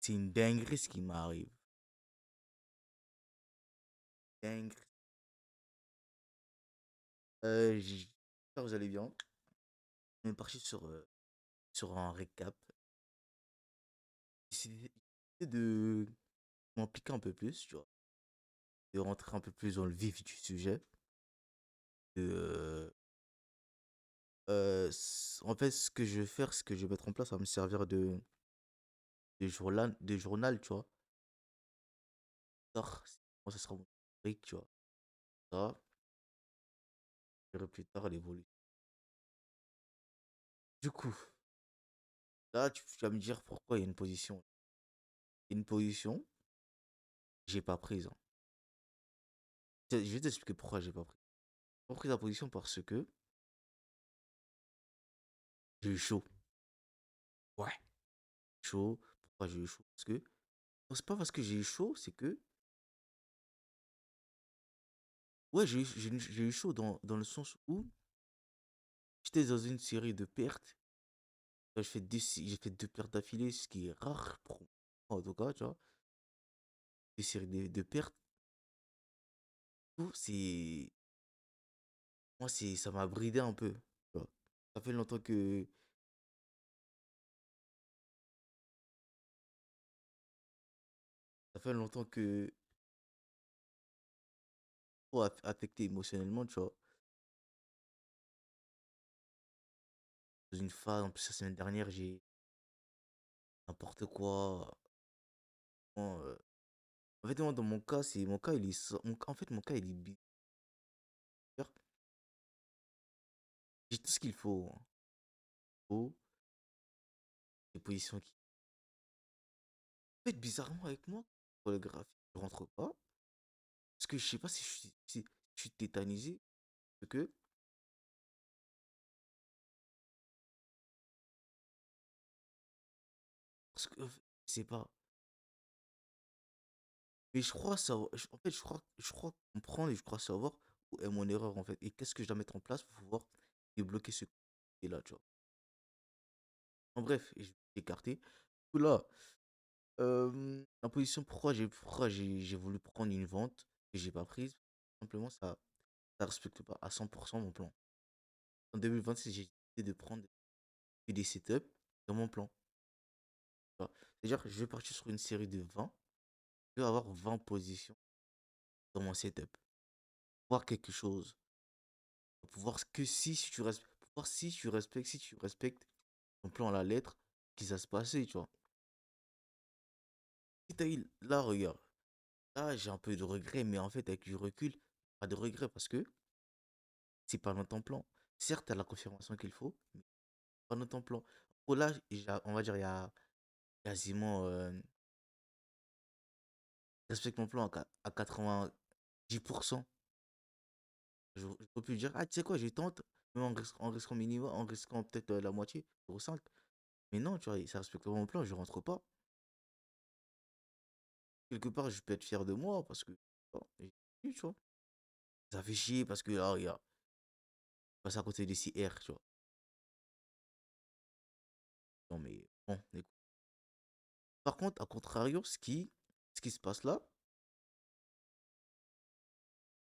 C'est une dinguerie ce qui m'arrive. Dinguerie. J'espère que vous allez bien. On est parti sur un récap. J'ai décidé de m'impliquer un peu plus, tu vois, de rentrer un peu plus dans le vif du sujet. De, en fait, ce que je vais faire, ce que je vais mettre en place, ça va me servir de journal, tu vois. Tard, moi, ça sera mon truc, tu vois. Ça, je verrai plus tard l'évolution. Du coup, là, tu vas me dire pourquoi il y a une position. Une position, j'ai pas prise, hein. Je vais t'expliquer pourquoi j'ai pas pris. J'ai pas pris la position parce que j'ai eu chaud. Ouais. Chaud. Pourquoi j'ai eu chaud? Parce que. Non, c'est pas parce que j'ai eu chaud, c'est que. Ouais, j'ai eu chaud dans le sens où j'étais dans une série de pertes. J'ai fait deux pertes d'affilée, ce qui est rare pour moi, en tout cas, tu vois. Des séries de pertes. Tout, c'est. Moi, ça m'a bridé un peu. Tu vois. Ça fait longtemps que. Ça fait longtemps que. Trop affecté émotionnellement, tu vois. Dans une phase, en plus, la semaine dernière, j'ai n'importe quoi. Bon, en fait, moi, dans mon cas, c'est mon cas, en fait, mon cas, il est bizarre. J'ai tout ce qu'il faut, hein. Faut des positions qui. En fait, bizarrement, avec moi, pour le graphique, je rentre pas. Parce que je sais pas si je suis tétanisé. Parce que. Parce que. Je sais pas. Mais je crois savoir. En fait, je crois comprendre et je crois savoir où est mon erreur, en fait. Et qu'est-ce que je dois mettre en place pour pouvoir débloquer ce côté-là, tu vois. En bref, je vais écarter. Du coup, là. La position, pourquoi j'ai voulu prendre une vente que j'ai pas prise? Simplement, ça respecte pas à 100% mon plan. En 2026, j'ai décidé de prendre que des setups dans mon plan. Tu vois. C'est-à-dire que je vais partir sur une série de 20. Je vais avoir 20 positions dans mon setup. Voir quelque chose. Pour voir que si tu respectes, pour voir si tu respectes ton plan à la lettre, qui ça se passer, tu vois. Si t'as eu, là, regarde. Là, j'ai un peu de regret, mais en fait, avec du recul, pas de regret parce que c'est pas dans ton plan. Certes, tu as la confirmation qu'il faut, mais pas dans ton plan. Pour là, on va dire, il y a quasiment. Je respecte mon plan à 90%. Je peux plus dire, ah, tu sais quoi, je tente, même en risquant minimum, en risquant peut-être la moitié, 0,5. Mais non, tu vois, ça respecte pas mon plan, je rentre pas. Quelque part, je peux être fier de moi parce que. Bon, tu vois. Ça fait chier parce que là, regarde, je passe à côté des CR, tu vois. Non, mais bon, écoute. Par contre, à contrario, ce qui se passe là,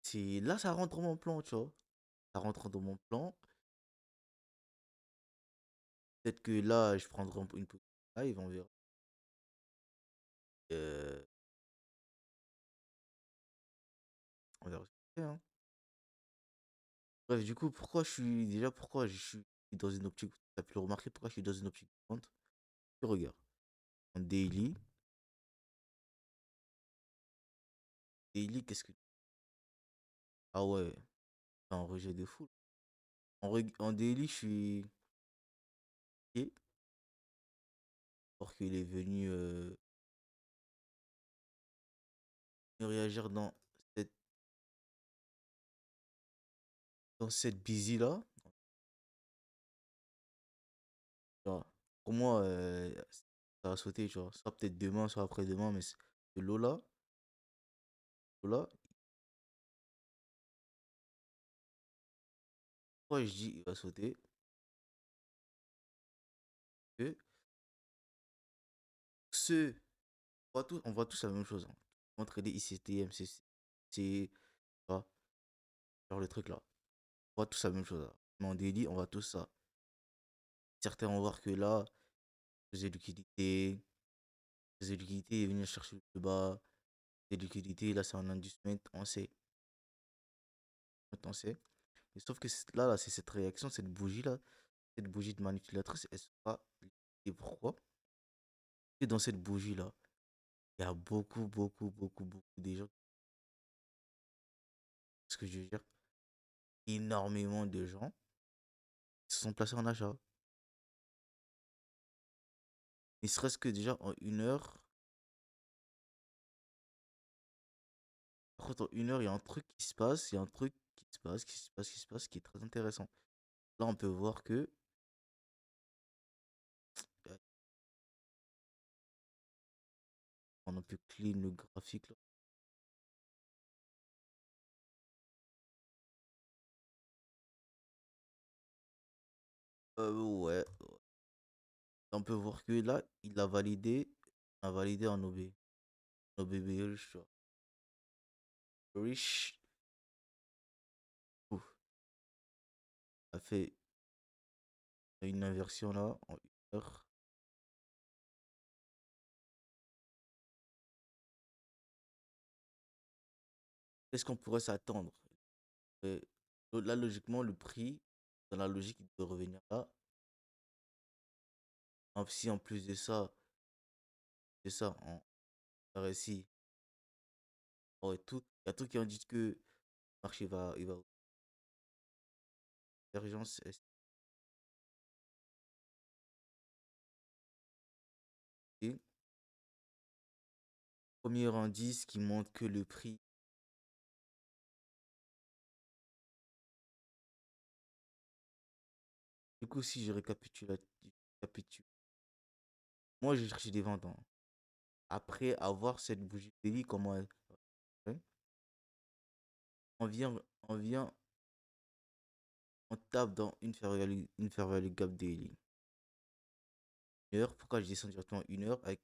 c'est là, ça rentre dans mon plan, tu vois. Ça rentre dans mon plan. Peut-être que là, je prendrai une pause live, on verra. Euh, on verra ce que c'est, hein. Bref, du coup, pourquoi je suis dans une optique, t'as pu le remarquer, pourquoi je suis dans une optique de vente? Tu regardes, en daily, qu'est-ce que. Ah ouais, c'est un rejet de fou. En daily, je suis. Ok, alors qu'il est venu réagir dans cette busy là. Tu vois. Pour moi, ça va sauter, tu vois. Soit peut-être demain, soit après-demain, mais ce lot-là, pourquoi je dis il va sauter? Que ceux on voit tous la même chose, hein. Entre les ICT, MCC, tu vois, genre le truc là. On voit tous la même chose, là. Mais en daily, on voit tous ça. Certains vont voir que là, faisait de liquidité, venir chercher le plus bas, faisait de liquidité, là c'est un inducement, on sait. Mais sauf que là, c'est cette réaction, cette bougie de manipulatrice, elle sera. Et pourquoi? Et dans cette bougie-là, il y a beaucoup de gens, ce que je veux dire, énormément de gens qui se sont placés en achat. Ne serait-ce que déjà en une heure, par contre, en une heure, il y a un truc qui se passe, il y a un truc qui est très intéressant. Là, on peut voir que, on peut clean le graphique là. Ouais, on peut voir que là, il a validé en OB. OB bearish, tu vois. Bearish, ouf, a fait une inversion là en une heure. Qu'est-ce qu'on pourrait s'attendre? Euh, Là, logiquement, le prix, dans la logique, il peut revenir là. Si en plus de ça, en RSI, et tout, il y a tout qui indique que le marché il va divergence ST. Premier indice qui montre que le prix. Du coup, si récapitule, moi j'ai cherché des ventes, hein. Après avoir cette bougie daily, comment elle. Ouais. On vient, on vient, on tape dans une fair value gap daily. Une heure, pourquoi je descends directement une heure avec.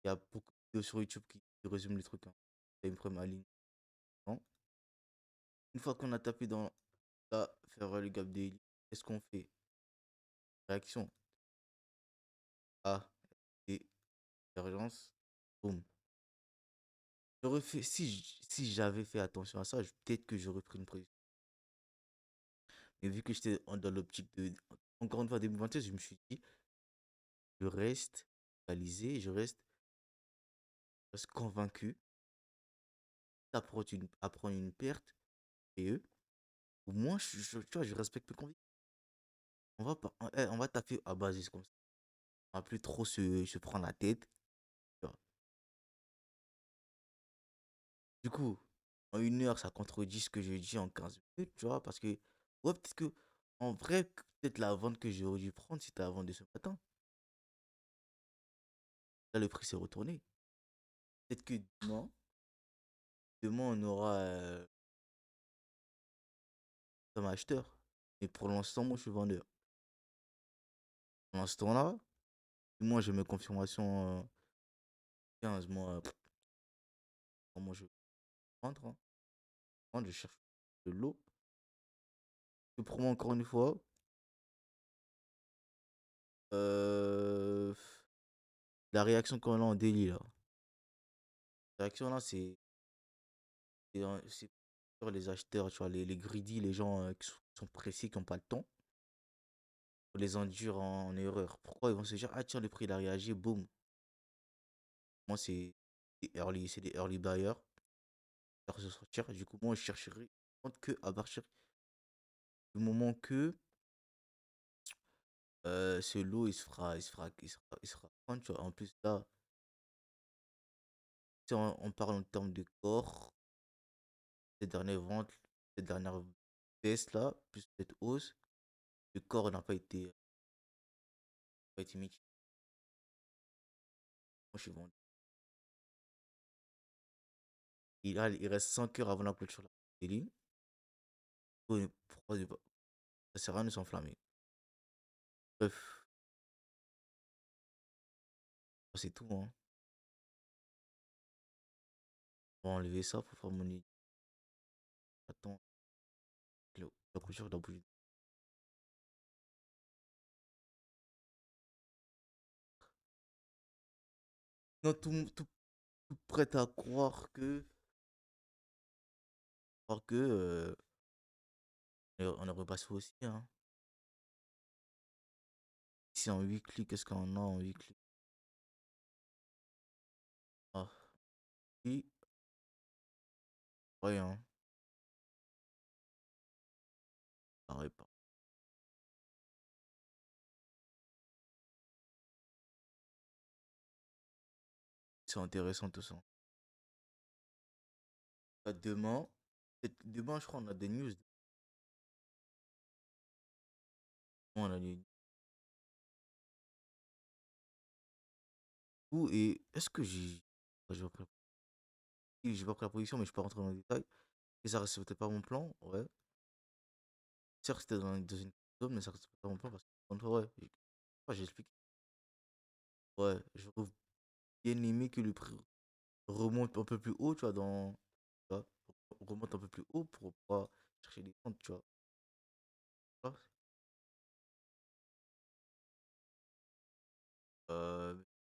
Il y a beaucoup de vidéos sur YouTube qui résument les trucs, hein. Time frame align. Non. Une fois qu'on a tapé dans la fair value gap daily, qu'est-ce qu'on fait? Réaction A et divergence. Boum. Si j'avais fait attention à ça, peut-être que j'aurais pris une prise. Mais vu que j'étais dans l'optique de. Encore une fois, 2021, je me suis dit, je reste réalisé, je reste convaincu à prendre une perte, et eux, au moins, tu vois, je respecte mes convictions. On va, pas, on va taper à base comme ça. On va plus trop se prendre la tête, tu vois. Du coup, en une heure, ça contredit ce que je dis en 15 minutes, tu vois, parce que, ouais, peut-être que, en vrai, peut-être la vente que j'aurais dû prendre, c'était la vente de ce matin. Là, le prix s'est retourné. Peut-être que demain, on aura comme acheteur. Mais pour l'instant, moi, je suis vendeur. Pour l'instant-là, moi, j'ai mes confirmations 15 mois. Moi, je vais vendre, hein. Vendre, je cherche de l'eau. Je promets encore une fois. euh, la réaction qu'on a en délit, là. La réaction, là, c'est sur les acheteurs, tu vois, les greedy, les gens qui sont pressés, qui n'ont pas le temps. On les induire en erreur. Pourquoi ils vont se dire, ah tiens, le prix, il a réagi, boum. Moi, c'est des early buyers. Alors, se sortir. Du coup, moi, je chercherai que à partir du moment que ce lot, il sera prendre, tu vois. En plus, là, si on parle en termes de corps, ces dernières ventes, ces dernières baisses là, plus cette hausse, le corps n'a pas été mis. Moi, je suis vendu. Il reste 5 heures avant la clôture des lignes. Pourquoi ça sert à rien de s'enflammer? Bref, c'est tout, hein. On va enlever ça pour faire mon lit. Attends, la couture doit bouger. Non, tout prête à croire que on est repassé aussi, hein. Si en 8 clics, qu'est-ce qu'on a en 8 clics? Ah, oui, rien. Pareil, pas. C'est intéressant tout ça. Demain, demain, je crois, on a des news. On a des news et est-ce que j'ai pas pris j'ai pas pris la position, mais je peux rentrer dans les détails. Et ça reste peut-être pas mon plan, ouais. Certes, c'était dans une zone, mais ça reste pas mon plan parce que, ouais, j'ai expliqué. Ouais, j'aurais bien aimé que le prix remonte un peu plus haut, tu vois, tu vois, remonte un peu plus haut pour pas chercher des comptes, tu vois.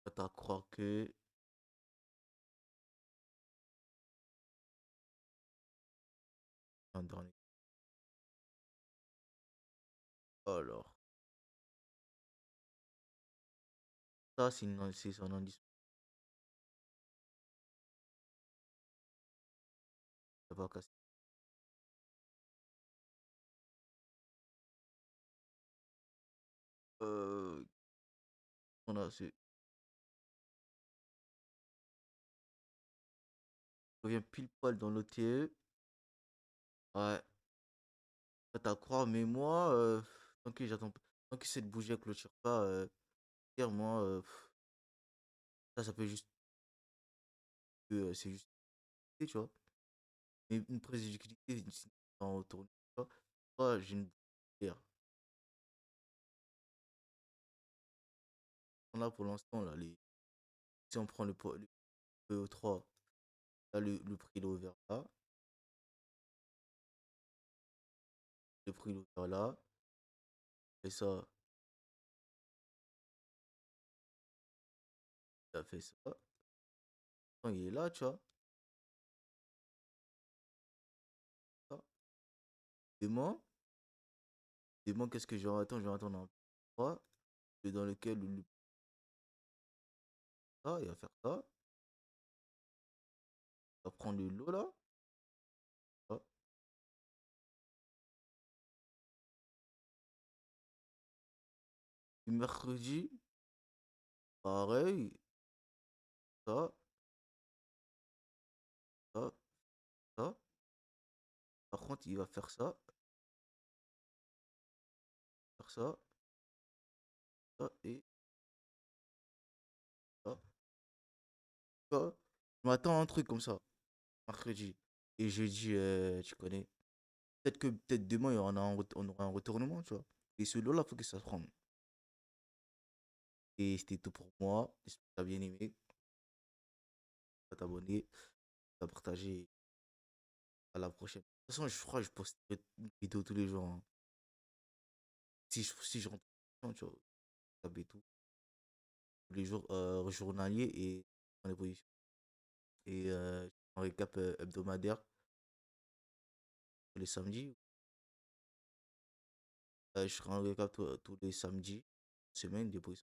Tu t'as à croire que, un dernier, alors, ça, c'est un indice, ça va casser. Euh, on a, c'est, on revient pile poil dans l'OTE. Ouais, ça t'as à croire, mais moi, tant que j'attends, tant que cette bougie elle clôture pas, hier, moi, ça peut juste, c'est juste, tu vois. Mais une prise de liquidité, c'est en retour, tu vois. Moi, j'ai une hier. Là, pour l'instant, là, si on prend le PO3, là, le prix il est ouvert là, le prix il est ouvert là, et ça, il a fait ça. Quand il est là, tu vois, ça. Demain, demain, qu'est-ce que je vais attendre? Je vais attendre un PO3, dans lequel ça, il va faire ça, il va prendre le lot là, ça. Et mercredi, pareil, ça, ça, ça. Par contre, il va faire ça et ça, ça. Je m'attends à un truc comme ça, mercredi. Et jeudi, tu connais. Peut-être demain, on aura un retournement, tu vois. Et ce lot-là, faut que ça se prenne. Et c'était tout pour moi. J'espère que t'as bien aimé. À t'abonner, à partager. À la prochaine. De toute façon, je crois que je poste une vidéo tous les jours, hein. Si je rentre, tu vois, taper tout. Tous les jours, journalier et dans les positions. Et un récap hebdomadaire tous les samedis. Je ferai un récap tous les samedis. Semaine, des positions.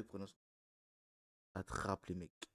Prenons ça. Attrape les mecs.